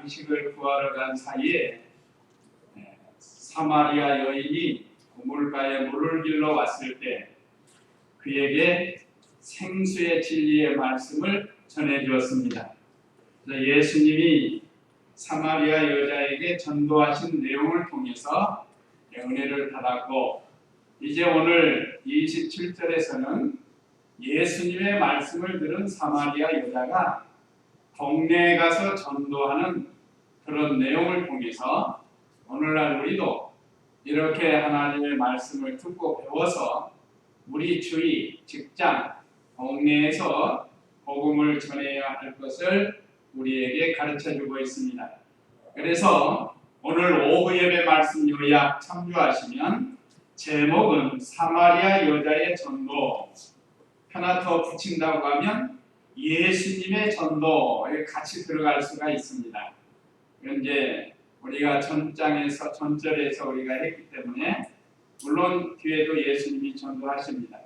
양식을 구하러 간 사이에 사마리아 여인이 우물가에 물을 길러 왔을 때 그에게 생수의 진리의 말씀을 전해 주었습니다. 예수님이 사마리아 여자에게 전도하신 내용을 통해서 은혜를 받았고, 이제 오늘 27절에서는 예수님의 말씀을 들은 사마리아 여자가 동네에 가서 전도하는 그런 내용을 통해서 오늘날 우리도 이렇게 하나님의 말씀을 듣고 배워서 우리 주위, 직장, 동네에서 복음을 전해야 할 것을 우리에게 가르쳐주고 있습니다. 그래서 오늘 오후 예배 말씀 요약 참조하시면 제목은 사마리아 여자의 전도, 하나 더 붙인다고 하면 예수님의 전도에 같이 들어갈 수가 있습니다. 이제 우리가 전절에서 우리가 했기 때문에 물론 뒤에도 예수님이 전도하십니다.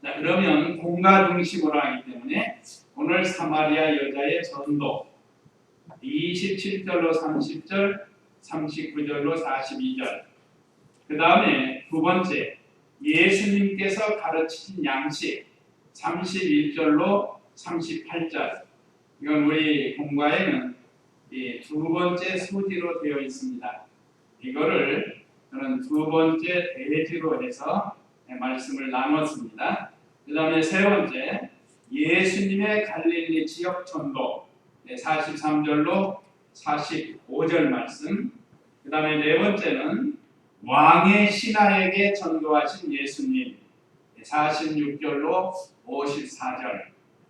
자, 그러면 공가 중심으로 하기 때문에 오늘 사마리아 여자의 전도 27절로 30절, 39절로 42절, 그 다음에 두 번째 예수님께서 가르치신 양식 31절로 38절, 이건 우리 공과에는 두 번째 소지로 되어 있습니다. 이거를 저는 두 번째 대지로 해서 말씀을 나눴습니다. 그 다음에 세 번째 예수님의 갈릴리 지역 전도 43절로 45절 말씀, 그 다음에 네 번째는 왕의 신하에게 전도하신 예수님 46절로 54절,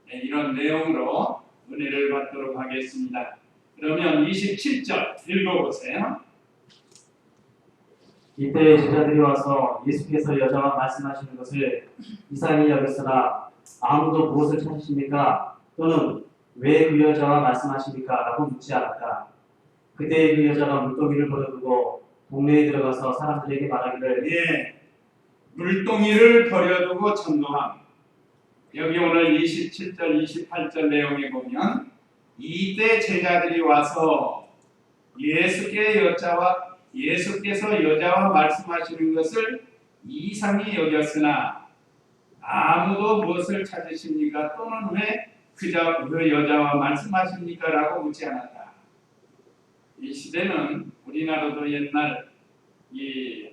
이런 내용으로 은혜를 받도록 하겠습니다. 그러면 27절 읽어보세요. 이때 제자들이 와서 예수께서 여자와 말씀하시는 것을 이상히 여겼으나 아무도 무엇을 찾으십니까? 또는 왜 그 여자와 말씀하십니까? 라고 묻지 않았다. 그때 그 여자가 물동이를 버려두고 동네에 들어가서 사람들에게 말하기를, 물동이를 버려두고 전도함. 여기 오늘 27절, 28절 내용에 보면 이때 제자들이 와서 예수께서 여자와 말씀하시는 것을 이상히 여겼으나 아무도 무엇을 찾으십니까? 또는 왜 그 여자와 말씀하십니까? 라고 묻지 않았다. 이 시대는 우리나라도 옛날 이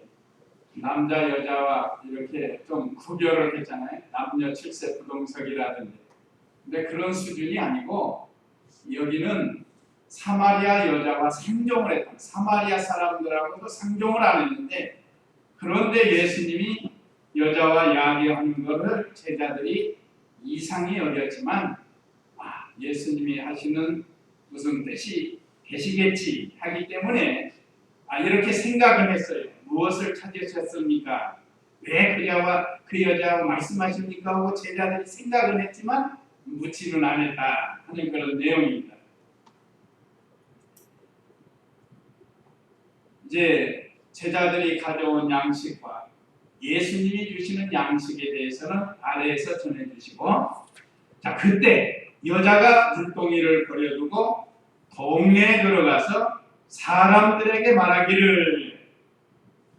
남자 여자와 이렇게 좀 구별을 했잖아요. 남녀 7세 부동석이라든지. 근데 그런 수준이 아니고 여기는 사마리아 여자와 상종을 했다. 사마리아 사람들하고도 상종을 안 했는데, 그런데 예수님이 여자와 이야기하는 것을 제자들이 이상히 여겼지만 예수님이 하시는 무슨 뜻이 계시겠지 하기 때문에 이렇게 생각을 했어요. 무엇을 찾으셨습니까? 왜 그 여자와 말씀하십니까? 하고 제자들이 생각을 했지만 묻지는 않았다 하는 그런 내용입니다. 이제 제자들이 가져온 양식과 예수님이 주시는 양식에 대해서는 아래에서 전해주시고, 자, 그때 여자가 물동이를 버려두고 동네에 들어가서 사람들에게 말하기를,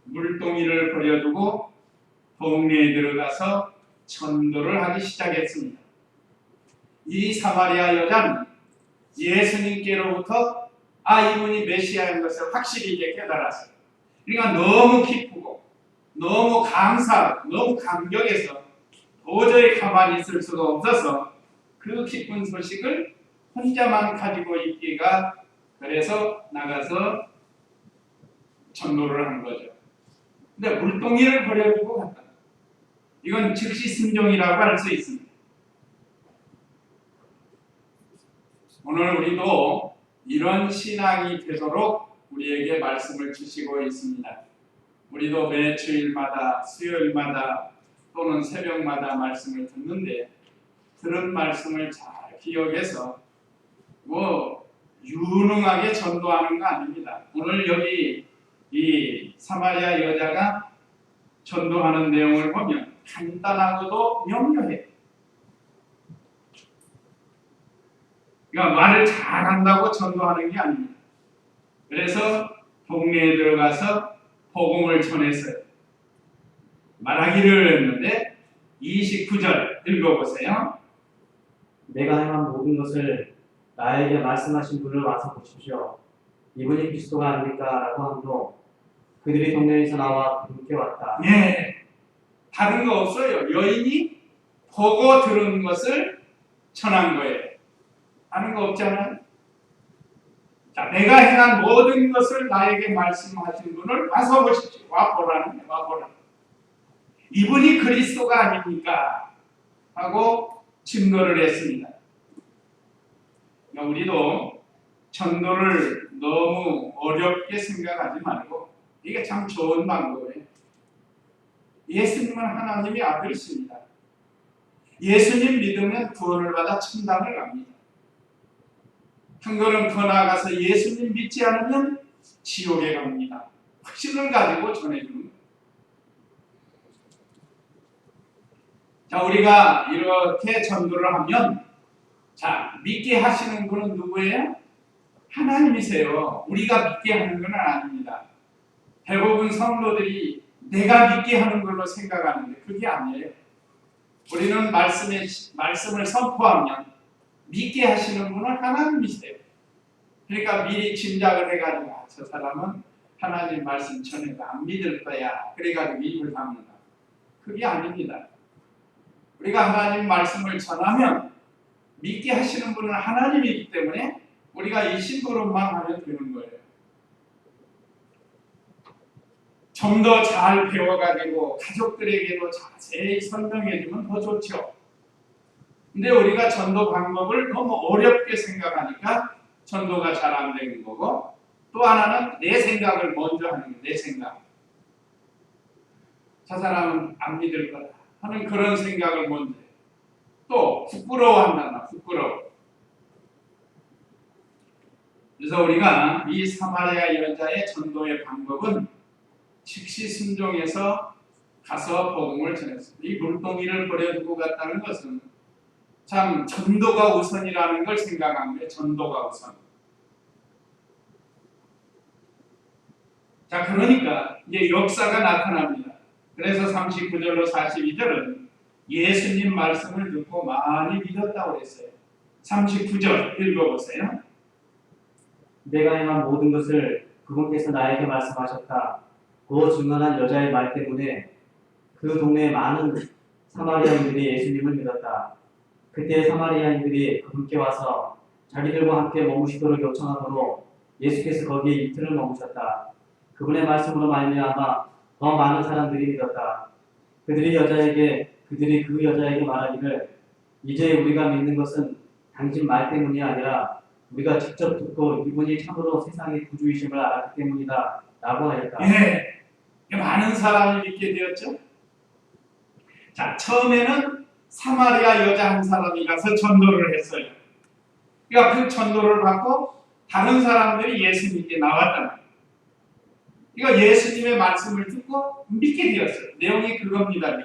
물동이를 버려두고 동네에 들어가서 전도를 하기 시작했습니다. 이 사마리아 여자는 예수님께로부터 이분이 메시아인 것을 확실히 이제 깨달았어요. 그러니까 너무 기쁘고 너무 감사하고 너무 감격해서 도저히 가만히 있을 수가 없어서 그 기쁜 소식을 혼자만 가지고 있기가, 그래서 나가서 전도를 한 거죠. 근데 물동이를 버려두고 갔다. 이건 즉시 순종이라고 할 수 있습니다. 오늘 우리도 이런 신앙이 되도록 우리에게 말씀을 주시고 있습니다. 우리도 매 주일마다, 수요일마다 또는 새벽마다 말씀을 듣는데, 들은 말씀을 잘 기억해서 유능하게 전도하는 거 아닙니다. 오늘 여기 이 사마리아 여자가 전도하는 내용을 보면 간단하고도 명료해요. 그러니까 말을 잘한다고 전도하는 게 아닙니다. 그래서 동네에 들어가서 복음을 전했어요. 말하기를 했는데 29절 읽어보세요. 내가 행한 모든 것을 나에게 말씀하신 분을 와서 보십시오. 이분이 그리스도가 아닙니까? 라고 함도 그들이 동네에서 나와 그분께 왔다. 예, 다른 거 없어요. 여인이 보고 들은 것을 전한 거예요. 다른 거 없잖아요. 자, 내가 행한 모든 것을 나에게 말씀하신 분을 와서 보십시오. 와보라는 거예요. 와보라. 이분이 그리스도가 아닙니까? 하고 증거를 했습니다. 그러니까 우리도 전도를 너무 어렵게 생각하지 말고 이게 참 좋은 방법이에요. 예수님은 하나님의 아들이십니다. 예수님 믿으면 구원을 받아 천당을 갑니다. 한 걸음 더 나아가서 예수님 믿지 않으면 지옥에 갑니다. 확신을 가지고 전해주는 거예요. 자, 우리가 이렇게 전도를 하면 자, 믿게 하시는 분은 누구예요? 하나님이세요. 우리가 믿게 하는 건 아닙니다. 대부분 성도들이 내가 믿게 하는 걸로 생각하는데 그게 아니에요. 우리는 말씀을 선포하면 믿게 하시는 분은 하나님이세요. 그러니까 미리 짐작을 해가지고 저 사람은 하나님 말씀 전해도 안 믿을 거야. 그래가지고 입을 다문다. 그게 아닙니다. 우리가 하나님 말씀을 전하면 믿게 하시는 분은 하나님이기 때문에 우리가 이 심부름만 하면 되는 거예요. 좀 더 잘 배워가지고 가족들에게도 자세히 설명해주면 더 좋죠. 근데 우리가 전도 방법을 너무 어렵게 생각하니까 전도가 잘 안 되는 거고, 또 하나는 내 생각을 먼저 하는 거예요. 내 생각. 저 사람은 안 믿을 거다 하는 그런 생각을 먼저 해요. 또 부끄러워한다. 부끄러워. 그래서 우리가 이 사마리아 여자의 전도의 방법은 즉시 순종해서 가서 복음을 전했습니다. 이 물동이를 버려두고 갔다는 것은 참 전도가 우선이라는 걸 생각한 거예요. 전도가 우선. 자, 그러니까 이제 역사가 나타납니다. 그래서 39절로 42절은 예수님 말씀을 듣고 많이 믿었다고 했어요. 39절 읽어보세요. 내가 행한 모든 것을 그분께서 나에게 말씀하셨다. 그 증언한 여자의 말 때문에 그 동네의 많은 사마리아인들이 예수님을 믿었다. 그때 사마리아인들이 그분께 와서 자기들과 함께 머무시도록 요청하므로 예수께서 거기에 이틀을 머무셨다. 그분의 말씀으로 말미암아 더 많은 사람들이 믿었다. 그들이 그 여자에게 말하기를 이제 우리가 믿는 것은 당신 말 때문이 아니라 우리가 직접 듣고 이분이 참으로 세상의 구주이심을 알았기 때문이다 라고 하였다. 예, 많은 사람이 믿게 되었죠. 자, 처음에는 사마리아 여자 한 사람이 가서 전도를 했어요. 그러니까 그 전도를 받고 다른 사람들이 예수님께 나왔다. 그러니까 예수님의 말씀을 듣고 믿게 되었어요. 내용이 그겁니다.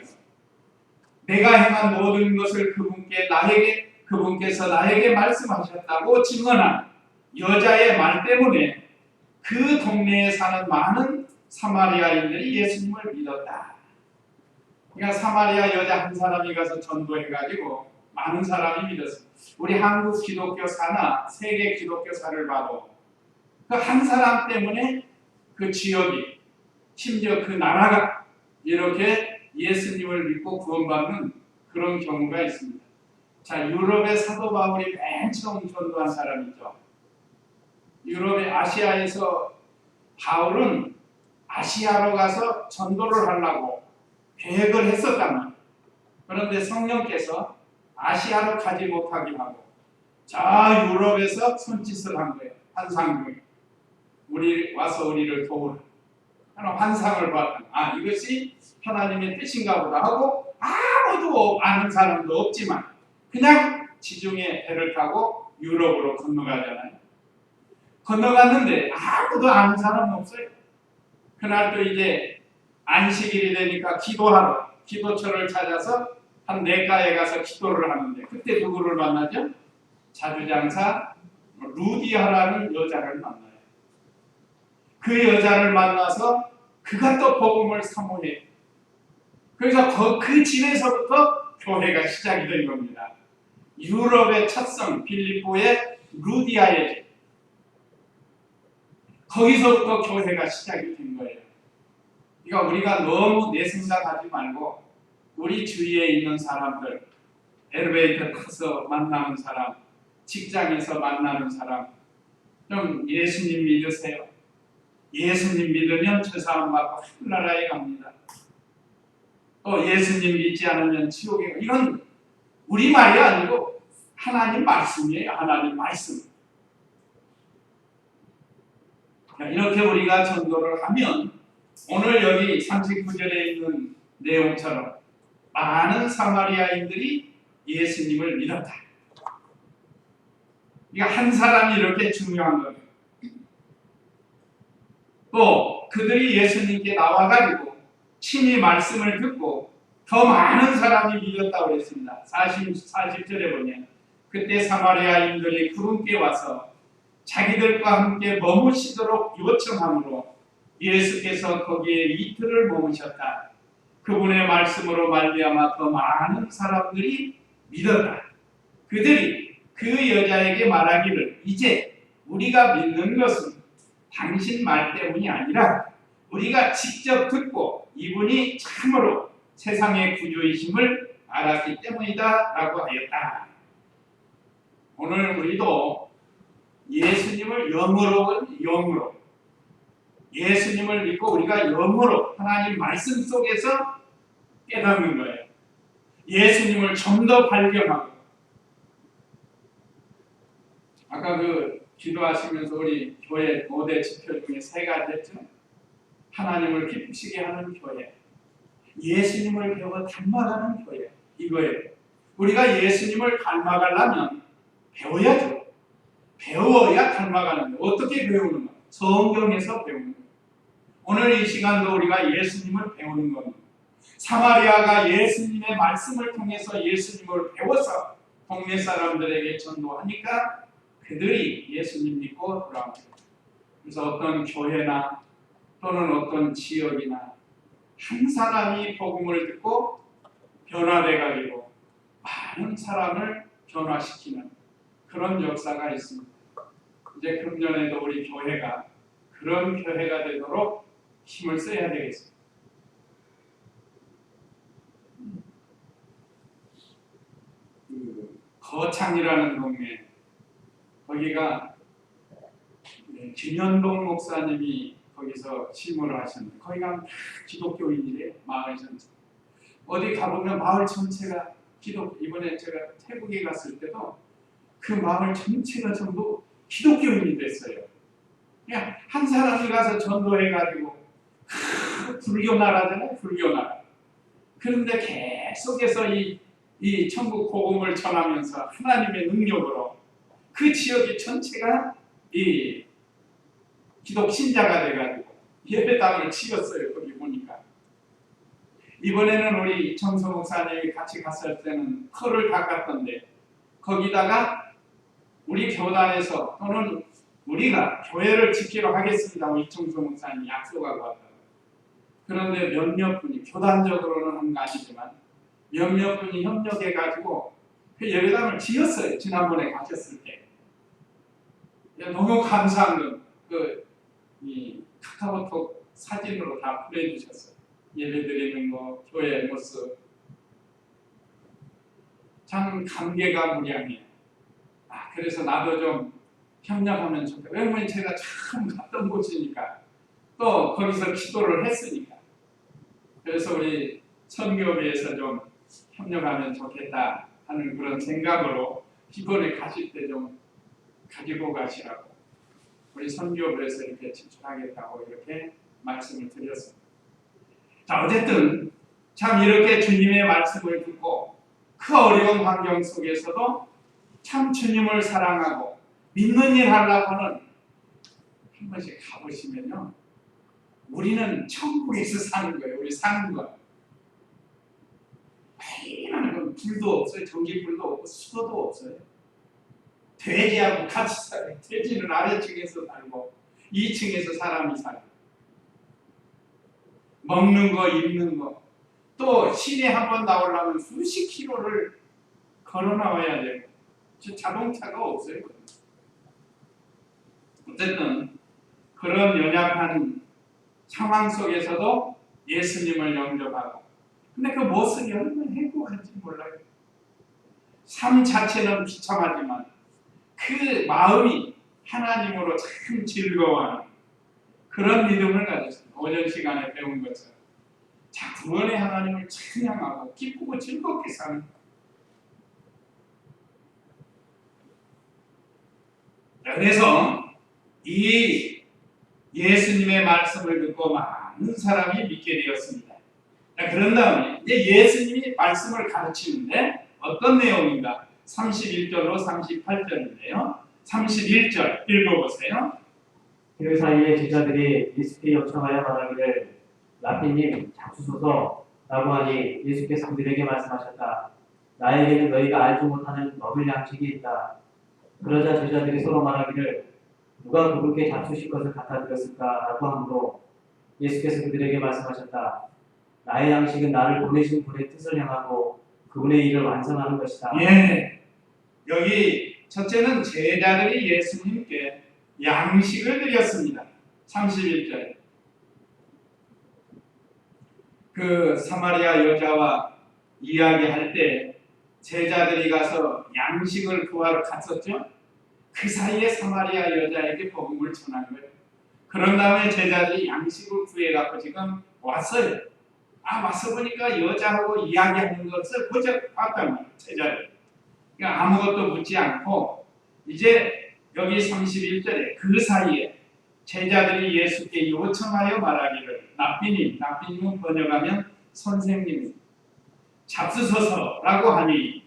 내가 행한 모든 것을 그분께서 나에게 말씀하셨다고 증언한 여자의 말 때문에 그 동네에 사는 많은 사마리아인들이 예수님을 믿었다. 그러니까 사마리아 여자 한 사람이 가서 전도해가지고 많은 사람이 믿었습니다. 우리 한국 기독교사나 세계 기독교사를 봐도 그 한 사람 때문에 그 지역이, 심지어 그 나라가 이렇게 예수님을 믿고 구원받는 그런 경우가 있습니다. 자, 유럽의 사도 바울이 맨 처음 전도한 사람이죠. 유럽의 아시아에서 바울은 아시아로 가서 전도를 하려고 계획을 했었단 말이에요. 그런데 성령께서 아시아로 가지 못하게 하고 저 유럽에서 손짓을 한 거예요. 환상을. 우리를 도우라. 환상을 봤다. 이것이 하나님의 뜻인가 보다 하고 아무도 아는 사람도 없지만 그냥 지중해 배를 타고 유럽으로 건너가잖아요. 건너갔는데 아무도 아는 사람은 없어요. 그날 또 이제 안식일이 되니까 기도하러 기도처를 찾아서 한 냇가에 가서 기도를 하는데 그때 누구를 만나죠? 자주장사 루디아라는 여자를 만나요. 그 여자를 만나서 그가 또 복음을 사모해요. 그래서 그 집에서부터 교회가 시작이 된 겁니다. 유럽의 첫 성 빌립보의 루디아의 집. 거기서부터 교회가 시작이 된 거예요. 그러니까 우리가 너무 내 생각하지 말고 우리 주위에 있는 사람들, 엘리베이터 타서 만나는 사람, 직장에서 만나는 사람, 좀 예수님 믿으세요. 예수님 믿으면 저 사람 받고 하늘나라에 갑니다. 또 예수님 믿지 않으면 지옥에 가. 이건 우리 말이 아니고 하나님 말씀이에요. 하나님 말씀. 이렇게 우리가 전도를 하면 오늘 여기 39절에 있는 내용처럼 많은 사마리아인들이 예수님을 믿었다. 그러니까 한 사람이 이렇게 중요한 거예요. 또 그들이 예수님께 나와가지고 친히 말씀을 듣고 더 많은 사람이 믿었다고 했습니다. 40절에 보면 그때 사마리아인들이 그분께 와서 자기들과 함께 머무시도록 요청함으로 예수께서 거기에 이틀을 머무셨다. 그분의 말씀으로 말미암아 더 많은 사람들이 믿었다. 그들이 그 여자에게 말하기를 이제 우리가 믿는 것은 당신 말 때문이 아니라 우리가 직접 듣고 이분이 참으로 세상의 구주이심을 알았기 때문이다 라고 하였다. 오늘 우리도 예수님을 영으로 예수님을 믿고 우리가 영으로 하나님 말씀 속에서 깨닫는 거예요. 예수님을 좀 더 발견하고 아까 그 기도하시면서 우리 교회 5대 지표 중에 3가지 했죠. 하나님을 기쁘시게 하는 교회, 예수님을 배워 닮아가는 교회, 이거예요. 우리가 예수님을 닮아가려면 배워야죠. 배워야 닮아가는 거예요. 어떻게 배우는 거예요? 성경에서 배우는 거예요. 오늘 이 시간도 우리가 예수님을 배우는 겁니다. 사마리아가 예수님의 말씀을 통해서 예수님을 배워서 동네 사람들에게 전도하니까 그들이 예수님 믿고 돌아옵니다. 그래서 어떤 교회나 또는 어떤 지역이나 한 사람이 복음을 듣고 변화돼가지고 많은 사람을 변화시키는 그런 역사가 있습니다. 이제 금년에도 우리 교회가 그런 교회가 되도록 힘을 써야 되겠습니다. 거창이라는 동네, 거기가 김현동 목사님이 거기서 심호를 하셨는데 거기가 다 기독교인이래요. 마을 전체. 어디 가보면 마을 전체가 이번에 제가 태국에 갔을 때도 그 마을 전체가 전부 기독교인이 됐어요. 그냥 한 사람이 가서 전도해가지고 불교 나라잖아요. 불교 나라. 그런데 계속해서 이 천국 복음을 전하면서 하나님의 능력으로 그 지역이 전체가 이 기독 신자가 돼가지고 예배당을 치웠어요. 거기 보니까. 이번에는 우리 정서 목사님이 같이 갔을 때는 털을 닦았던데 거기다가 우리 교단에서 또는 우리가 교회를 지키러 하겠습니다. 우리 정서 목사님이 약속하고 왔다. 그런데 몇몇 분이 교단적으로는 한 거 아니지만 몇몇 분이 협력해가지고 그 예배당을 지었어요. 지난번에 가셨을 때. 너무 감사한 이 카카오톡 사진으로 다 보내주셨어요. 예배드리는 거, 교회 모습. 참 감개가 무량해요. 그래서 나도 좀 협력하면 좋겠다. 왜냐면 제가 참 갔던 곳이니까 또 거기서 기도를 했으니까. 그래서 우리 선교회에서 좀 협력하면 좋겠다 하는 그런 생각으로 이번에 가실 때 좀 가지고 가시라고 우리 선교부에서 이렇게 지출하겠다고 이렇게 말씀을 드렸습니다. 자, 어쨌든 참 이렇게 주님의 말씀을 듣고 그 어려운 환경 속에서도 참 주님을 사랑하고 믿는 일 하려고는 한 번씩 가보시면요. 우리는 천국에서 사는 거예요. 우리 사는 거. 매일하는 건 불도 없어요. 전기불도 없고 수도도 없어요. 돼지하고 같이 살아요. 돼지는 아래층에서 살고 2층에서 사람이 살고 먹는 거 입는 거 또 시내 한번 나오려면 수십 킬로를 걸어 나와야 되고 자동차가 없어요. 어쨌든 그런 연약한 상황 속에서도 예수님을 영접하고 근데 그 모습이 얼마나 행복한지 몰라요. 삶 자체는 비참하지만 그 마음이 하나님으로 참 즐거워하는 그런 믿음을 가졌습니다. 오전 시간에 배운 것처럼 자 구원의 하나님을 찬양하고 기쁘고 즐겁게 사는 그래서 이 예수님의 말씀을 듣고 많은 사람이 믿게 되었습니다. 자, 그런 다음에 이제 예수님이 말씀을 가르치는데 어떤 내용인가? 31절로 38절인데요. 31절 읽어보세요. 그 사이에 제자들이 예수께 요청하여 말하기를 라피님 잡수소서 라고 하니 예수께서 그들에게 말씀하셨다. 나에게는 너희가 알지 못하는 먹을 양식이 있다. 그러자 제자들이 서로 말하기를 누가 그분께 잡수실 것을 갖다 드렸을까 라고 하므로 예수께서 그들에게 말씀하셨다. 나의 양식은 나를 보내신 분의 뜻을 향하고 그분의 일을 완성하는 것이다. 예, 여기 첫째는 제자들이 예수님께 양식을 드렸습니다. 31절 그 사마리아 여자와 이야기할 때 제자들이 가서 양식을 구하러 갔었죠. 그 사이에 사마리아 여자에게 복음을 전한 거예요. 그런 다음에 제자들이 양식을 구해갖고 지금 왔어요. 와서 보니까 여자하고 이야기하는 것을 보자 봤단 말이에요. 제자들. 그러니까 아무것도 묻지 않고 이제 여기 31절에 그 사이에 제자들이 예수께 요청하여 말하기를 납비님은 번역하면 선생님 잡수소서라고 하니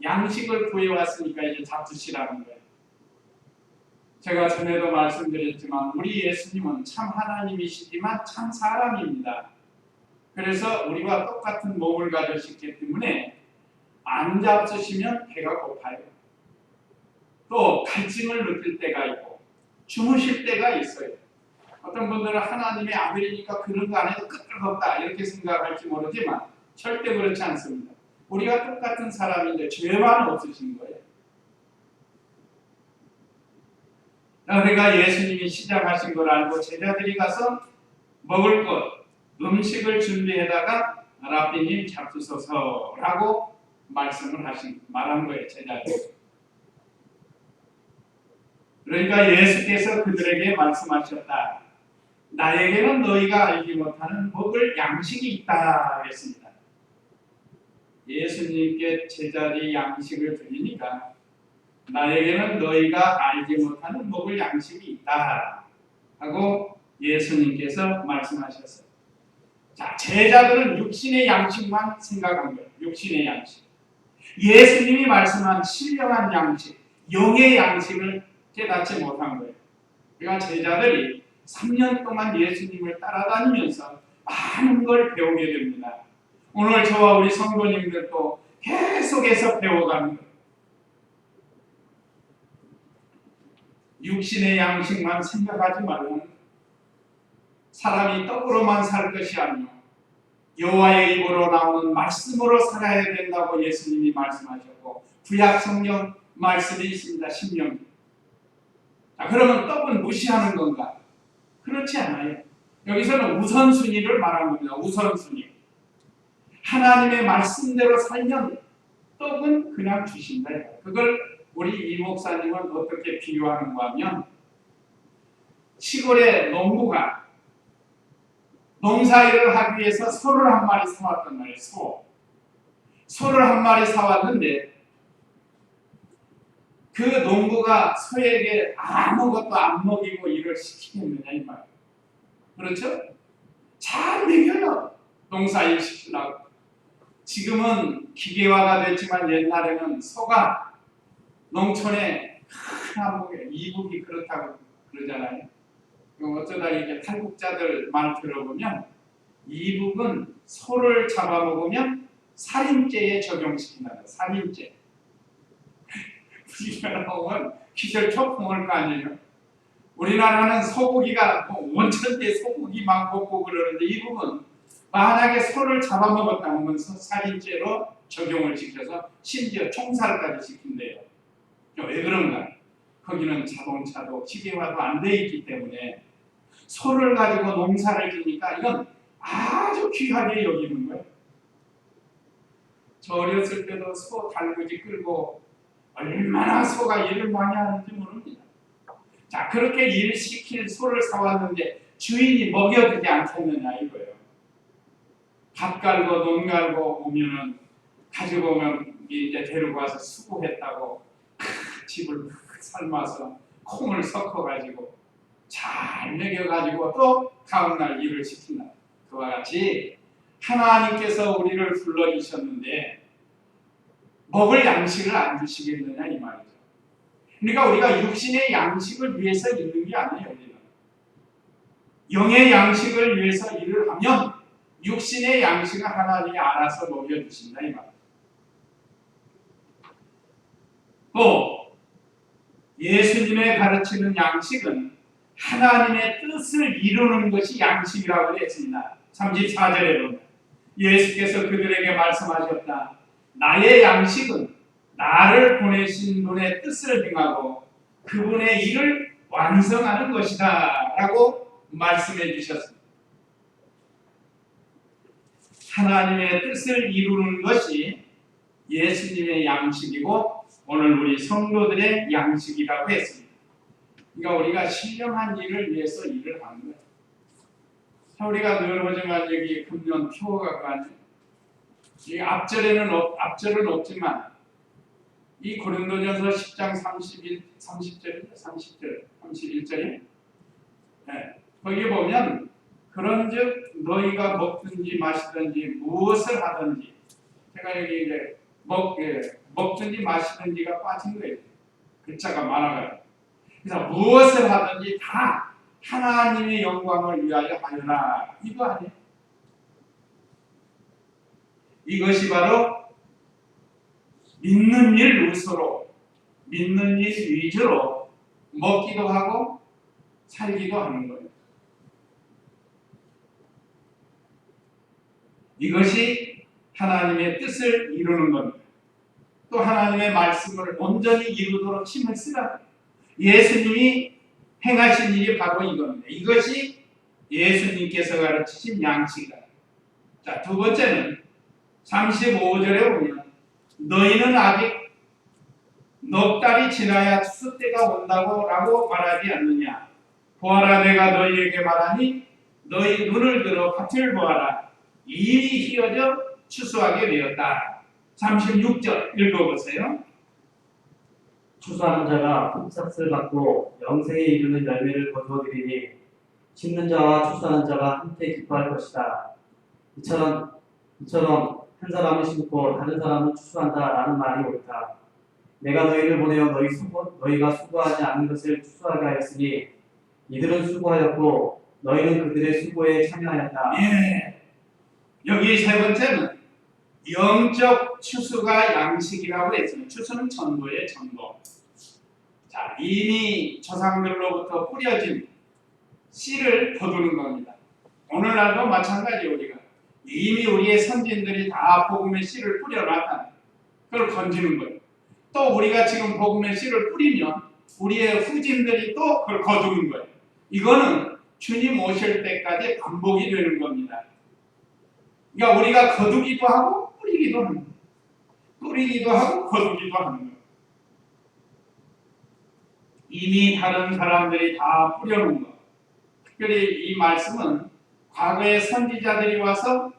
양식을 구해왔으니까 이제 잡수시라는 거예요. 제가 전에도 말씀드렸지만 우리 예수님은 참 하나님이시지만 참 사람입니다. 그래서 우리와 똑같은 몸을 가지셨기 때문에 안 잡수시면 배가 고파요. 또 갈증을 느낄 때가 있고 주무실 때가 있어요. 어떤 분들은 하나님의 아들이니까 그런 거 안 해도 끄떡없다 이렇게 생각할지 모르지만 절대 그렇지 않습니다. 우리가 똑같은 사람인데 죄만 없으신 거예요. 그러니까 예수님이 시작하신 걸 알고 제자들이 가서 먹을 것, 음식을 준비해다가 랍비님 잡수소서라고 말한 거예요. 제자들. 그러니까 예수께서 그들에게 말씀하셨다. 나에게는 너희가 알지 못하는 먹을 양식이 있다 했습니다. 예수님께 제자들이 양식을 드리니까 나에게는 너희가 알지 못하는 먹을 양식이 있다 하고 예수님께서 말씀하셨어요. 자, 제자들은 육신의 양식만 생각한 거예요. 육신의 양식. 예수님이 말씀한 신령한 양식, 영의 양식을 깨닫지 못한 거예요. 그러니까 제자들이 3년 동안 예수님을 따라다니면서 많은 걸 배우게 됩니다. 오늘 저와 우리 성도님들도 계속해서 배워가는 거예요. 육신의 양식만 생각하지 말라는 거예요. 사람이 떡으로만 살 것이 아니요 여호와의 입으로 나오는 말씀으로 살아야 된다고 예수님이 말씀하셨고 구약 성경 말씀이 있습니다. 신명기. 자, 그러면 떡은 무시하는 건가? 그렇지 않아요. 여기서는 우선순위를 말한 겁니다. 우선순위. 하나님의 말씀대로 살면 떡은 그냥 주신다. 그걸 우리 이 목사님은 어떻게 비유하는가 하면 시골의 농부가 농사일을 하기 위해서 소를 한 마리 사왔단 말이에요. 소를 한 마리 사왔는데 그 농부가 소에게 아무것도 안 먹이고 일을 시키겠느냐 이 말이에요. 그렇죠? 잘 먹여요. 농사일 시키려고. 지금은 기계화가 됐지만 옛날에는 소가 농촌에 큰 한복에 이북이 그렇다고 그러잖아요. 어쩌다 이제 탈북자들 말 들어보면 이북은 소를 잡아먹으면 살인죄에 적용시킨다. 살인죄. 비가 나오면 기절초 품을 거 아니에요. 우리나라는 소고기가 원천대 소고기만 먹고 그러는데 이 부분 만약에 소를 잡아먹었다면 살인죄로 적용을 시켜서 심지어 총살까지 시킨대요. 왜 그런가? 거기는 자동차도 기계화도 안 돼 있기 때문에 소를 가지고 농사를 지니까 이건 아주 귀하게 여기는 거예요. 저 어렸을 때도 소 달구지 끌고 얼마나 소가 일을 많이 하는지 모릅니다. 자, 그렇게 일 시킬 소를 사왔는데 주인이 먹여주지 않겠느냐 이거예요. 밥 갈고 논 갈고 오면은 가지고 오면 이제 데리고 와서 수고했다고 집을 삶아서 콩을 섞어가지고 잘 먹여가지고 또 다음날 일을 시킨다. 그와 같이 하나님께서 우리를 불러주셨는데 먹을 양식을 안 주시겠느냐 이 말이죠. 그러니까 우리가 육신의 양식을 위해서 있는 게 아니에요. 우리는 영의 양식을 위해서 일을 하면 육신의 양식은 하나님이 알아서 먹여주신다 이 말이죠. 또 예수님의 가르치는 양식은 하나님의 뜻을 이루는 것이 양식이라고 했습니다. 34절에 보면 예수께서 그들에게 말씀하셨다. 나의 양식은 나를 보내신 분의 뜻을 행하고 그분의 일을 완성하는 것이다 라고 말씀해 주셨습니다. 하나님의 뜻을 이루는 것이 예수님의 양식이고 오늘 우리 성도들의 양식이라고 했습니다. 그러니까 우리가 신령한 일을 위해서 일을 하는 거예요. 우리가 늘 하지만 여기 금년 표가 그 아니에요. 이 앞절은 없지만 이 고린도전서 10장 31절에 거기 보면 그런즉 너희가 먹든지 마시든지 무엇을 하든지 제가 여기 이제 먹든지 마시든지가 빠진 거예요. 글자가 많아가지고 그래서 무엇을 하든지 다 하나님의 영광을 위하여 하여라 이거 아니에요. 이것이 바로 믿는 일 우서로 믿는 일 위주로 먹기도 하고 살기도 하는 거예요. 이것이 하나님의 뜻을 이루는 겁니다. 또 하나님의 말씀을 온전히 이루도록 힘을 쓰라. 예수님이 행하신 일이 바로 이겁니다. 이것이 예수님께서 가르치신 양식이다. 자, 두 번째는 35절에 보면 너희는 아직 넉 달이 지나야 추수 때가 온다고 라고 말하지 않느냐. 보아라 내가 너희에게 말하니 너희 눈을 들어 밭을 보아라. 이미 휘어져 추수하게 되었다. 36절 읽어보세요. 추수하는 자가 품삯을 받고 영생에 이르는 열매를 거두어들이니 심는 자와 추수하는 자가 함께 기뻐할 것이다. 이처럼 한 사람은 심고 다른 사람은 추수한다라는 말이 옳다. 내가 너희를 보내어 너희가 수고하지 않은 것을 추수하게 하였으니 이들은 수고하였고 너희는 그들의 수고에 참여하였다. 예. 여기 세 번째는 영적 추수가 양식이라고 했습니다. 추수는 전도예요, 전도. 자, 이미 조상들로부터 뿌려진 씨를 거두는 겁니다. 오늘날도 마찬가지예요. 우리가 이미 우리의 선진들이 다 복음의 씨를 뿌려놨다. 그걸 건지는 거예요. 또 우리가 지금 복음의 씨를 뿌리면 우리의 후진들이 또 그걸 거두는 거예요. 이거는 주님 오실 때까지 반복이 되는 겁니다. 그러니까 우리가 거두기도 하고 뿌리기도 하는 거예요. 뿌리기도 하고 거두기도 하는 거예요. 이미 다른 사람들이 다 뿌려놓은 거. 특별히 이 말씀은 과거의 선지자들이 와서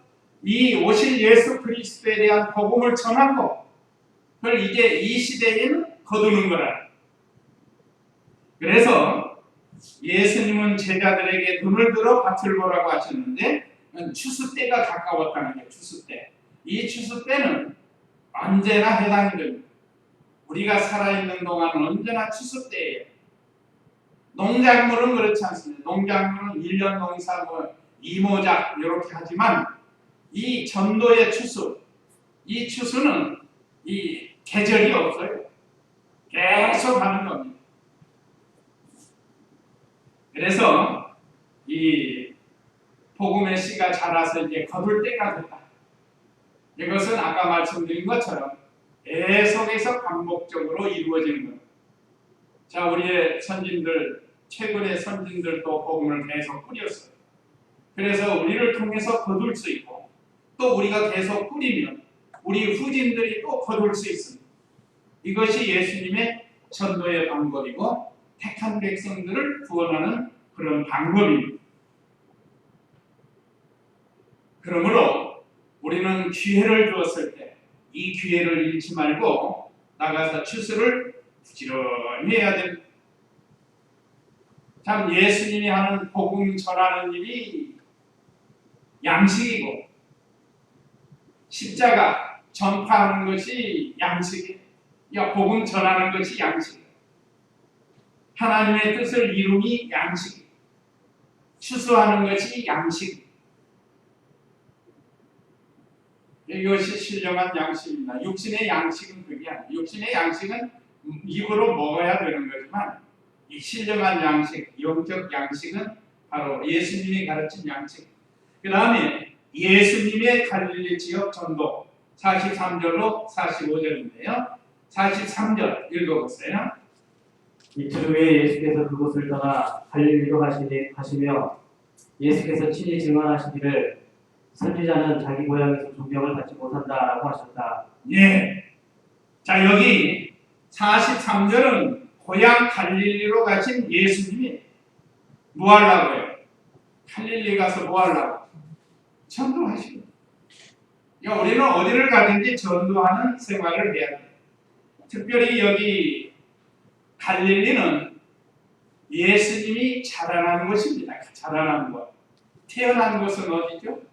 이 오실 예수 그리스도에 대한 복음을 전한 거, 그걸 이제 이 시대에는 거두는 거라. 그래서 예수님은 제자들에게 눈을 들어 밭을 보라고 하셨는데 추수 때가 가까웠다는 거예요. 추수 때. 이 추수 때는 언제나 해당이 됩니다. 우리가 살아있는 동안은 언제나 추수 때예요. 농작물은 그렇지 않습니다. 농작물은 1년 농사 이모작 이렇게 하지만 이 전도의 추수, 이 추수는 이 계절이 없어요. 계속 하는 겁니다. 그래서 이 복음의 씨가 자라서 이제 거둘 때가 됐다. 이것은 아까 말씀드린 것처럼 계속해서 반복적으로 이루어지는 겁니다. 자, 우리의 선진들, 최근의 선진들도 복음을 계속 뿌렸어요. 그래서 우리를 통해서 거둘 수 있고, 또 우리가 계속 뿌리면 우리 후진들이 또 거둘 수 있습니다. 이것이 예수님의 전도의 방법이고 택한 백성들을 구원하는 그런 방법입니다. 그러므로 우리는 기회를 주었을 때 이 기회를 잃지 말고 나가서 추수를 부지런히 해야 됩니다. 참 예수님이 하는 복음 전하는 일이 양식이고 십자가 전파하는 것이 양식이에요. 복음 전하는 것이 양식이에요. 하나님의 뜻을 이루니 양식이에요. 추수하는 것이 양식이에요. 이것이 신령한 양식입니다. 육신의 양식은 그게 아니에요. 육신의 양식은 입으로 먹어야 되는 거지만 이 신령한 양식, 영적 양식은 바로 예수님이 가르친 양식. 그 다음에 예수님의 갈릴리 지역 전도 43절로 45절인데요. 43절 읽어보세요. 이틀 후에 예수께서 그곳을 떠나 갈릴리로 가시며 예수께서 친히 증언하시기를 선지자는 자기 고향에서 존경을 받지 못한다라고 하셨다. 예. 자, 여기 43절은 고향 갈릴리로 가신 예수님이 뭐 하려고요? 갈릴리 가서 뭐 하려고? 전도하시고. 그러니까 우리는 어디를 가든지 전도하는 생활을 해야 돼요. 특별히 여기 갈릴리는 예수님이 자라난 곳입니다. 자라난 곳. 태어난 곳은 어디죠?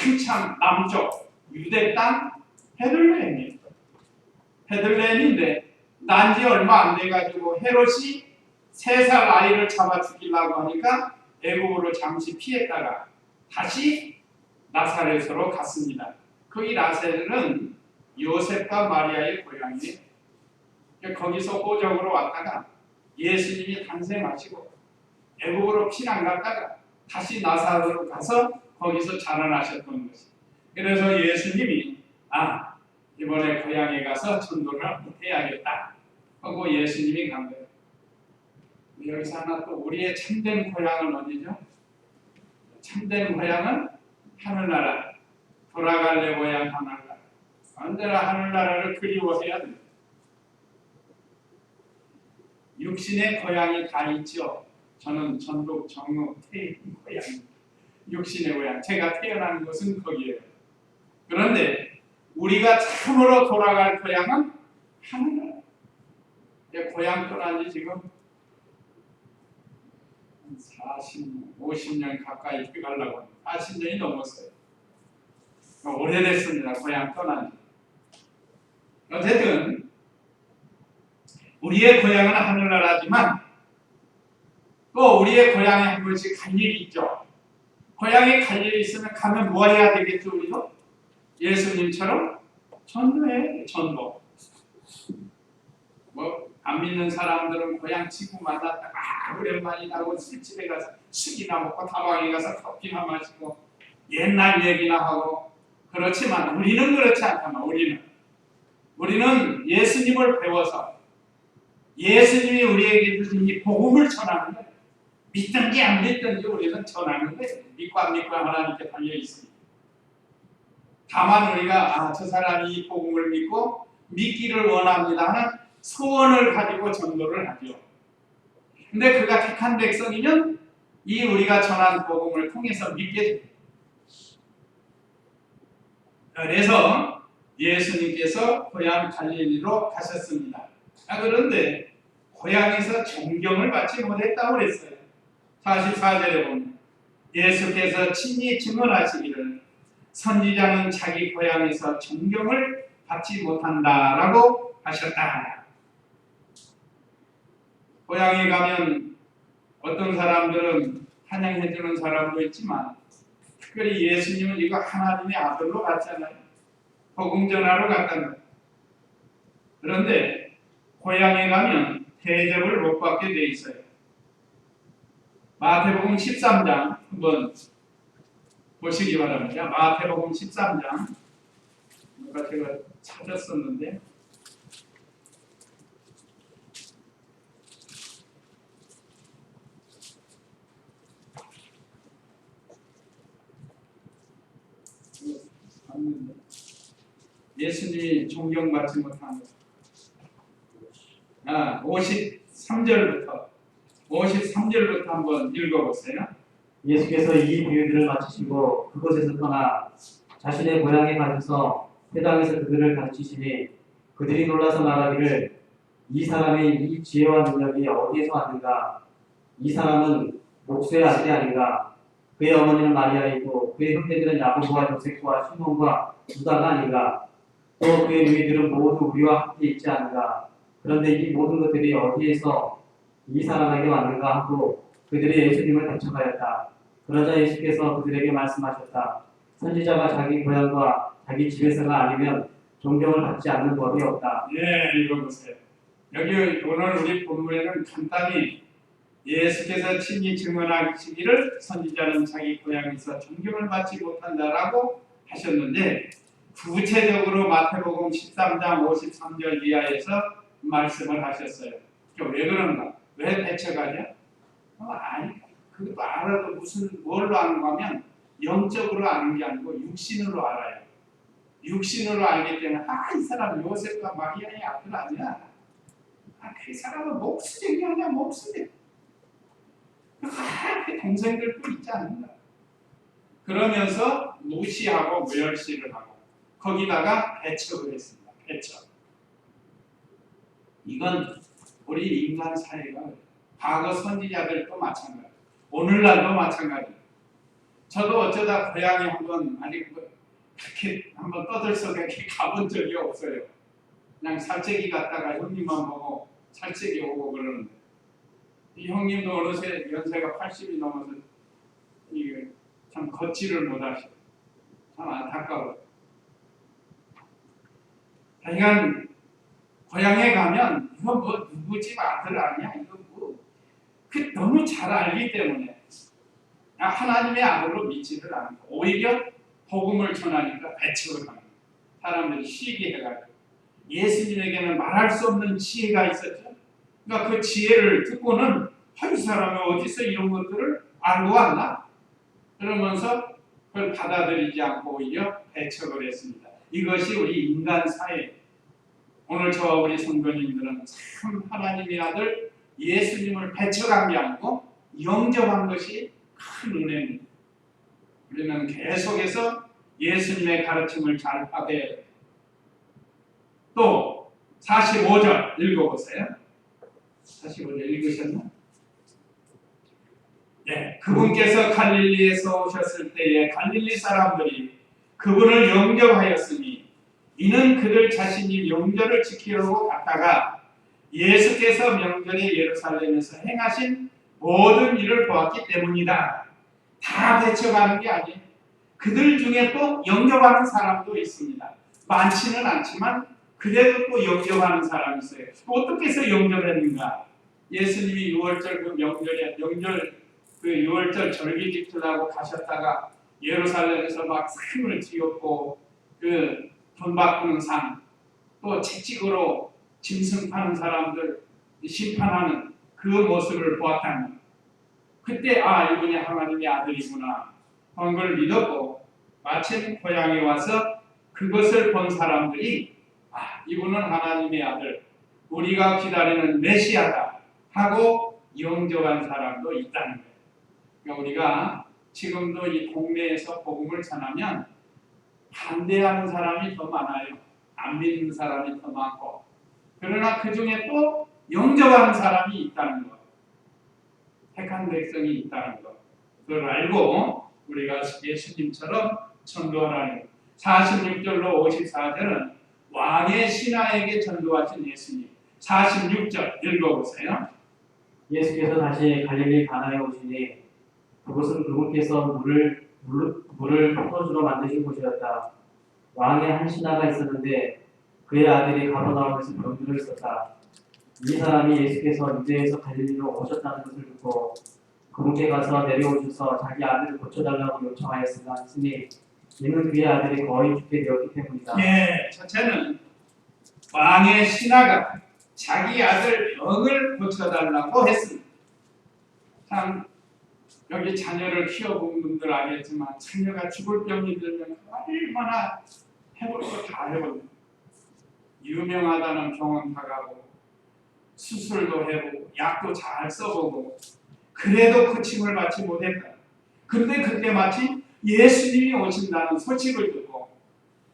한참 남쪽 유대 땅 베들레헴입니다. 베들레헴인데 난지 얼마 안 돼가지고 헤롯이 3살 아이를 잡아 죽이려고 하니까 애국으로 잠시 피했다가 다시 나사렛으로 갔습니다. 거기 나사렛은 요셉과 마리아의 고향이에요. 거기서 호적으로 왔다가 예수님이 탄생하시고 애국으로 피난 갔다가 다시 나사렛으로 가서 거기서 자라나셨던 것이. 그래서 예수님이 이번에 고향에 가서 전도를 해야겠다 하고 예수님이 간 거예요. 여기서 하나 또 우리의 참된 고향은 어디죠? 참된 고향은 하늘나라. 돌아갈래 고향 하늘나라. 언제나 하늘나라를 그리워해야 됩니다. 육신의 고향이 다 있죠. 저는 전북 정읍 태인 고향입니다. 육신의 고향. 제가 태어난 곳은 거기에요. 그런데 우리가 참으로 돌아갈 고향은 하늘나라. 고향 떠난 지 지금 40년, 50년 가까이 가려고 합니다. 40년이 넘었어요. 오래됐습니다. 고향 떠난 지. 어쨌든 우리의 고향은 하늘나라지만 또 우리의 고향에 한 번씩 갈 일이 있죠. 고향에 갈 일이 있으면 가면 뭐 해야 되겠죠, 우리도? 예수님처럼 전도해, 전도. 안 믿는 사람들은 고향 친구 만났다가 오랜만이다 하고 술집에 가서 술이나 먹고 다방에 가서 커피나 마시고 옛날 얘기나 하고. 그렇지만 우리는 그렇지 않다만 우리는 예수님을 배워서 예수님이 우리에게 주신 이 복음을 전하는 거예요. 믿든지 안 믿든지 우리는 전하는 거예요. 믿고 안 믿고 하나님께 달려 있습니다. 다만 우리가 저 사람이 이 복음을 믿고 믿기를 원합니다 하는 소원을 가지고 전도를 하죠. 근데 그가 택한 백성이면 이 우리가 전한 복음을 통해서 믿게 됩니다. 그래서 예수님께서 고향 갈릴리로 가셨습니다. 그런데 고향에서 존경을 받지 못했다고 그랬어요. 44절에 보면 예수께서 친히 증언하시기를 선지자는 자기 고향에서 존경을 받지 못한다라고 하셨다. 고향에 가면 어떤 사람들은 환영해주는 사람도 있지만 특별히 예수님은 이거 하나님의 아들로 갔잖아요. 복음 전하러 갔다는 거예요. 그런데 고향에 가면 대접을 못 받게 돼 있어요. 마태복음 13장 한번 보시기 바랍니다. 마태복음 13장 아까 제가 찾았었는데 예수님이 존경받지 못한 것. 53절부터 한번 읽어보세요. 예수께서 이 비유들을 마치시고 그곳에서 떠나 자신의 고향에 가셔서 회당에서 그들을 가르치시니 그들이 놀라서 말하기를 이 사람의 이 지혜와 능력이 어디에서 왔는가? 이 사람은 목수의 아들이 아닌가? 그의 어머니는 마리아이고 그의 형제들은 야고보와 요셉과 시몬과 유다가 아닌가? 또 그의 누이들은 모두 우리와 함께 있지 않은가? 그런데 이 모든 것들이 어디에서 이 사람에게 왔는가 하고 그들이 예수님을 대적하였다. 그러자 예수께서 그들에게 말씀하셨다. 선지자가 자기 고향과 자기 집에서가 아니면 존경을 받지 않는 법이 없다. 예, 읽어보세요. 여기 오늘 우리 본문에는 간단히 예수께서 친히 증언하시기를 선지자는 자기 고향에서 존경을 받지 못한다라고 하셨는데 구체적으로 마태복음 13장 53절 이하에서 말씀을 하셨어요. 왜 그런가? 왜 대처가냐? 아니, 그것도 알아도 뭘로 아는 거면 영적으로 아는 게 아니고 육신으로 알아요. 육신으로 알기 때문에 이 사람 요셉과 마리아의 아들 아니야. 그 사람은 목수쟁이 아니야, 목수쟁이. 그 동생들도 있지 않는가. 그러면서 무시하고 멸시를 하고 거기다가 배척을 했습니다. 배척. 이건 우리 인간 사회가 과거 선지자들도 마찬가지, 오늘날도 마찬가지. 저도 어쩌다 고향에 한번 그렇게 한번 떠들썩하게 가본 적이 없어요. 그냥 살쾡이 갔다가 형님만 보고 살쾡이 오고 그러는데 이 형님도 어느새 연세가 80이 넘어서 이게 참 걷지를 못하셔. 참 안타까워요. 하여간 고향에 가면 이거 뭐 누구 집 아들 아니야? 이거 그 너무 잘 알기 때문에 하나님의 아들로 믿지를 않고 오히려 복음을 전하니까 배척을 합니다. 사람들이 시기해가지고 예수님에게는 말할 수 없는 지혜가 있었죠. 그러니까 그 지혜를 듣고는 이 사람이 어디서 이런 것들을 알고 왔나? 그러면서 그걸 받아들이지 않고 오히려 배척을 했습니다. 이것이 우리 인간 사회. 오늘 저와 우리 성도님들은 참 하나님의 아들 예수님을 배척한 게 아니고 영접한 것이 큰 은혜입니다. 우리는 계속해서 예수님의 가르침을 잘 받아야 돼요. 또 45절 읽어보세요. 45절 읽으셨나? 네, 그분께서 갈릴리에서 오셨을 때에 갈릴리 사람들이 그분을 영접하였으니 이는 그들 자신이 명절을 지키려고 갔다가 예수께서 명절에 예루살렘에서 행하신 모든 일을 보았기 때문이다. 다 배척하는 게 아니에요. 그들 중에 또 영접하는 사람도 있습니다. 많지는 않지만 그래도 또 영접하는 사람이 있어요. 어떻게 해서 영접했는가? 예수님이 6월절 그 명절 그 6월절 절기 지키려고 가셨다가 예루살렘에서 막 상을 지었고 그 돈 바꾸는 상, 또 채찍으로 짐승 파는 사람들 심판하는 그 모습을 보았다는 거예요. 그때 이분이 하나님의 아들이구나 하는 걸 믿었고 마침 고향에 와서 그것을 본 사람들이 이분은 하나님의 아들, 우리가 기다리는 메시아다 하고 영접한 사람도 있다는 거예요. 그러니까 우리가 지금도 이 동네에서 복음을 전하면 반대하는 사람이 더 많아요. 안 믿는 사람이 더 많고. 그러나 그 중에 또 영접하는 사람이 있다는 것. 택한 백성이 있다는 것. 그걸 알고 우리가 예수님처럼 전도하라는 것. 46절로 54절은 왕의 신하에게 전도하신 예수님. 46절 읽어보세요. 예수께서 다시 갈릴리 가나에 오시니 그곳은 그분께서 물을 포도주로 만드신 곳이었다. 왕의 한 신하가 있었는데 그의 아들이 가버나움에서 병들어 있었다. 이 사람이 예수께서 유대에서 갈릴리로 오셨다는 것을 듣고 그분께 가서 내려오셔서 자기 아들을 고쳐달라고 요청하였으니 이는 그의 아들이 거의 죽게 되었기 때문이다. 예, 첫째는 왕의 신하가 자기 아들 병을 고쳐달라고 했습니다. 참 여기 자녀를 키워본 분들 알겠지만 자녀가 죽을 병이 들면 얼마나 해볼 거 다 해봅니다. 유명하다는 병원 가가고 수술도 해보고 약도 잘 써보고 그래도 고침을 받지 못했다. 그런데 그때 마침 예수님이 오신다는 소식을 듣고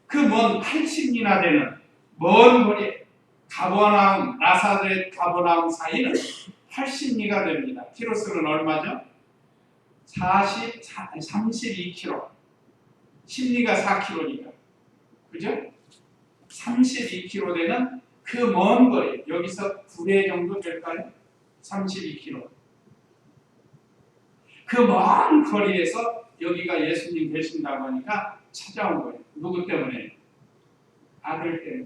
그 먼 80리나 되는 먼 거리 가버나움, 나사렛 가버나움 사이는 80리가 됩니다. 키로수는 얼마죠? 32km. 10리가 4km니까. 그죠? 32km 되는 그 먼 거리, 여기서 9회 정도 될까요? 32km. 그 먼 거리에서 여기가 예수님 계신다고 하니까 찾아온 거예요. 누구 때문에? 아들 때문에.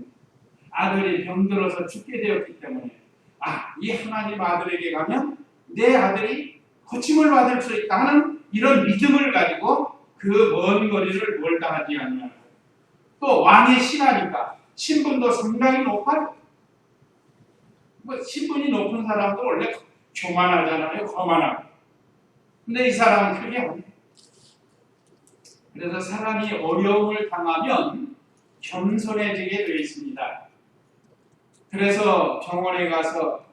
아들이 병들어서 죽게 되었기 때문에 이 하나님 아들에게 가면 내 아들이 고침을 받을 수 있다 하는 이런 믿음을 가지고 그 먼 거리를 멀다 하지 않냐. 또 왕의 신하니까 신분도 상당히 높아요. 뭐 신분이 높은 사람도 원래 교만하잖아요. 거만하고. 근데 이 사람은 그게 아니에요. 그래서 사람이 어려움을 당하면 겸손해지게 되어 있습니다. 그래서 병원에 가서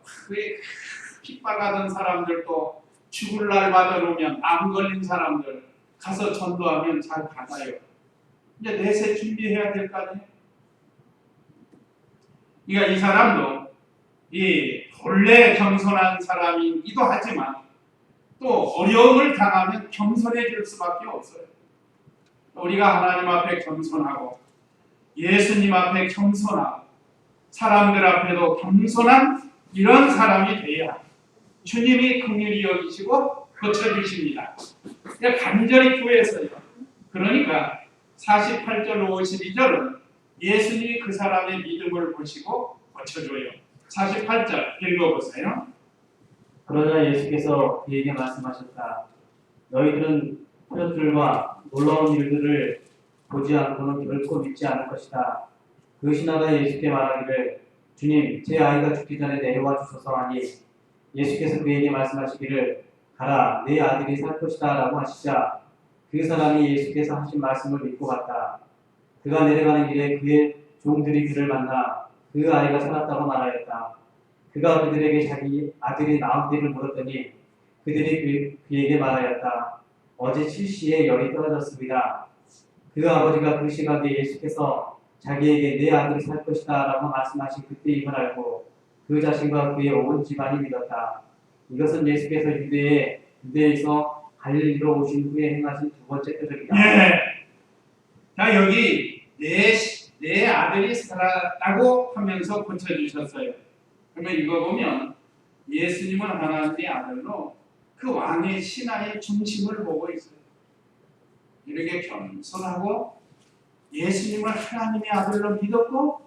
핍박하던 사람들도 죽을 날 받아놓으면 암 걸린 사람들 가서 전도하면 잘 받아요. 이제 내세 준비해야 될 거 아니에요. 그러니까 이 사람도 본래 겸손한 사람이기도 하지만 또 어려움을 당하면 겸손해질 수밖에 없어요. 우리가 하나님 앞에 겸손하고 예수님 앞에 겸손하고 사람들 앞에도 겸손한 이런 사람이 돼야 주님이 긍휼히 여기시고 고쳐주십니다. 간절히 구해서요. 그러니까 48절 52절은 예수님이 그 사람의 믿음을 보시고 고쳐줘요. 48절 읽어보세요. 그러자 예수께서 그에게 말씀하셨다. 너희들은 표적들과 놀라운 일들을 보지 않고는 결코 믿지 않을 것이다. 그 신하가 예수께 말하기를 주님, 제 아이가 죽기 전에 내려와 주소서 하니 예수께서 그에게 말씀하시기를 가라, 내 아들이 살 것이다 라고 하시자 그 사람이 예수께서 하신 말씀을 믿고 갔다. 그가 내려가는 길에 그의 종들이 그를 만나 그 아이가 살았다고 말하였다. 그가 그들에게 자기 아들이 나온지를 물었더니 그들이 그에게 말하였다. 어제 7시에 열이 떨어졌습니다. 그 아버지가 그 시각에 예수께서 자기에게 내 아들이 살 것이다 라고 말씀하신 그때임을 알고 그 자신과 그의 온 집안이 믿었다. 이것은 예수께서 유대에서 갈릴리로 오신 후에 행하신 두 번째 표적이다. 예. 자, 여기 내 아들이 살았다고 하면서 고쳐주셨어요. 그러면 이거 보면 예수님은 하나님의 아들로 그 왕의 신하의 중심을 보고 있어요. 이렇게 겸손하고 예수님을 하나님의 아들로 믿었고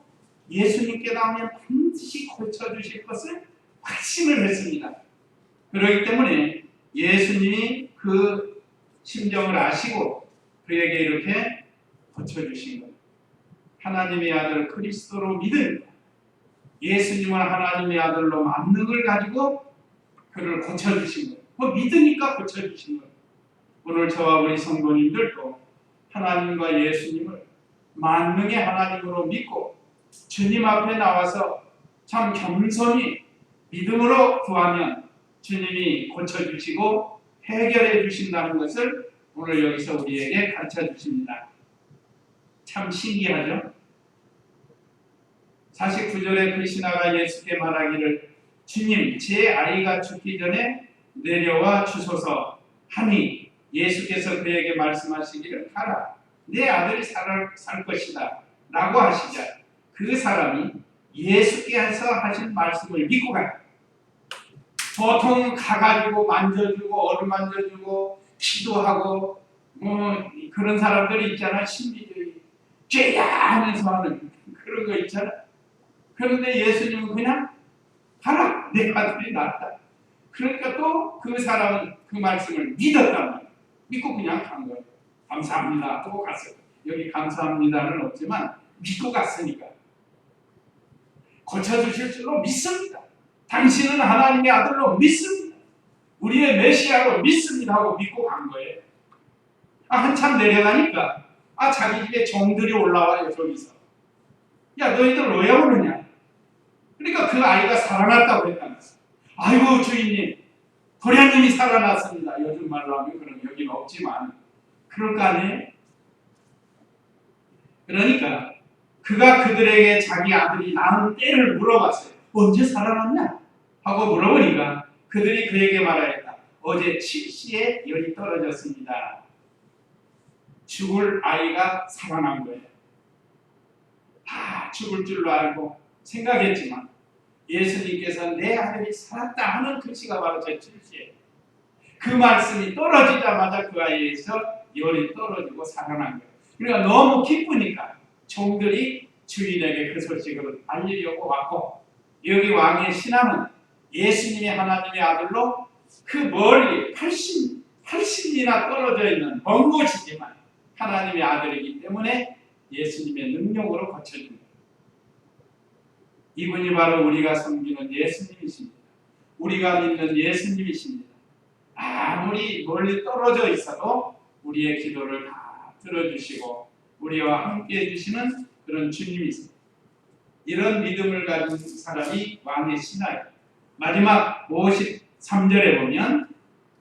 예수님께 나오면 반드시 고쳐주실 것을 확신을 했습니다. 그렇기 때문에 예수님이 그 심정을 아시고 그에게 이렇게 고쳐주신 거예요. 하나님의 아들 그리스도로 믿으니까 예수님을 하나님의 아들로 만능을 가지고 그를 고쳐주신 거예요. 뭐 믿으니까 고쳐주신 거예요. 오늘 저와 우리 성도님들도 하나님과 예수님을 만능의 하나님으로 믿고 주님 앞에 나와서 참 겸손히 믿음으로 구하면 주님이 고쳐주시고 해결해 주신다는 것을 오늘 여기서 우리에게 가르쳐 주십니다. 참 신기하죠? 49절에 그 신하가 예수께 말하기를 주님, 제 아이가 죽기 전에 내려와 주소서 하니 예수께서 그에게 말씀하시기를 가라, 내 아들이 살 것이다 라고 하시자 그 사람이 예수께서 하신 말씀을 믿고 가요. 보통 가가지고 만져주고 어루만져주고 기도하고 그런 사람들이 있잖아. 신비주의 죄야 하면서 하는 그런 거 있잖아. 그런데 예수님은 그냥 봐라, 내 아들이 낫다. 그러니까 또 그 사람은 그 말씀을 믿었단 말이에요. 믿고 그냥 간 거예요. 감사합니다. 또 갔어요. 여기 감사합니다는 없지만 믿고 갔으니까. 고쳐주실 줄로 믿습니다. 당신은 하나님의 아들로 믿습니다. 우리의 메시아로 믿습니다 하고 믿고 간 거예요. 한참 내려가니까 자기 집에 종들이 올라와요. 저기서. 야, 너희들 왜 오느냐? 그러니까 그 아이가 살아났다고 했다는 거예요. 아이고 주인님, 도련님이 살아났습니다. 요즘 말로 하면 그럼 여기는 없지만 그럴 거 아니에요? 그러니까 그가 그들에게 자기 아들이 낳은 때를 물어봤어요. 언제 살아났냐? 하고 물어보니까 그들이 그에게 말하였다. 어제 7시에 열이 떨어졌습니다. 죽을 아이가 살아난 거예요. 다 죽을 줄로 알고 생각했지만 예수님께서 내 아들이 살았다 하는 그 시가 바로 제 7시에 그 말씀이 떨어지자마자 그 아이에서 열이 떨어지고 살아난 거예요. 그러니까 너무 기쁘니까 종들이 주인에게 그 소식을 알리려고 왔고, 여기 왕의 신하는 예수님이 하나님의 아들로 그 멀리 80이나 떨어져 있는 먼 곳이지만 하나님의 아들이기 때문에 예수님의 능력으로 거쳐준 거예요. 이분이 바로 우리가 섬기는 예수님이십니다. 우리가 믿는 예수님이십니다. 아무리 멀리 떨어져 있어도 우리의 기도를 다 들어주시고 우리와 함께 해주시는 그런 주님이십니다. 이런 믿음을 가진 사람이 왕의 신하예요. 마지막 53절에 보면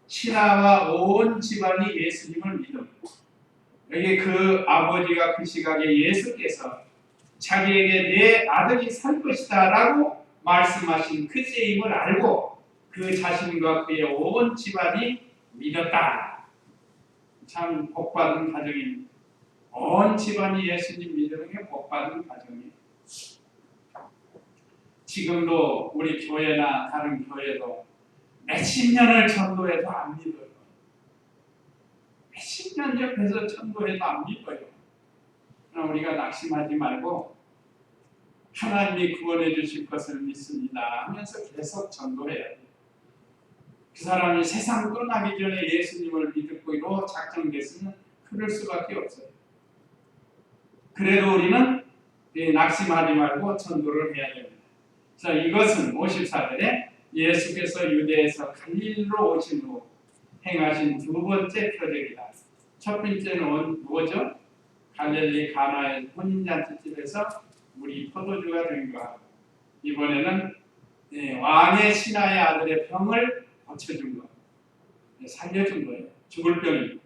신하와 온 집안이 예수님을 믿음. 여기 그 아버지가 그 시각에 예수께서 자기에게 내 아들이 살 것이다 라고 말씀하신 그때임을 알고 그 자신과 그의 온 집안이 믿었다. 참 복받은 가정입니다. 온 집안이 예수님 믿는 게 복받은 가정이에요. 지금도 우리 교회나 다른 교회도 몇십 년을 전도해도 안 믿어요. 몇십 년 옆에서 전도해도 안 믿어요. 그럼 우리가 낙심하지 말고 하나님이 구원해 주실 것을 믿습니다 하면서 계속 전도해야 돼요. 그 사람이 세상 떠나기 전에 예수님을 믿고로 작정됐으면 그럴 수밖에 없어요. 그래도 우리는 낙심하지 말고 전도를 해야 됩니다. 자, 이것은 54절에 예수께서 유대에서 갈릴리로 오신 후 행하신 두 번째 표적이다. 첫 번째는 뭐죠? 갈릴리 가나의 혼인잔치집에서 물이 포도주가 된 것. 이번에는 왕의 신하의 아들의 병을 고쳐준 것, 살려준 거예요. 죽을 병입니다.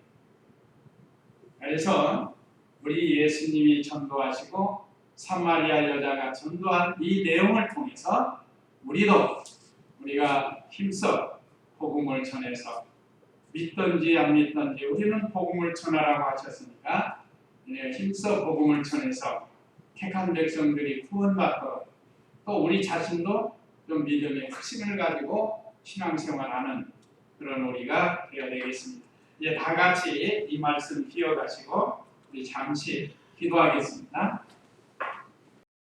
그래서 우리 예수님이 전도하시고 사마리아 여자가 전도한 이 내용을 통해서 우리가 힘써 복음을 전해서 믿든지 안 믿든지 우리는 복음을 전하라고 하셨으니까 힘써 복음을 전해서 택한 백성들이 구원받도록 또 우리 자신도 좀 믿음의 확신을 가지고 신앙생활하는 그런 우리가 되어야 되겠습니다. 이제 다 같이 이 말씀 기억하시고 우리 잠시 기도하겠습니다.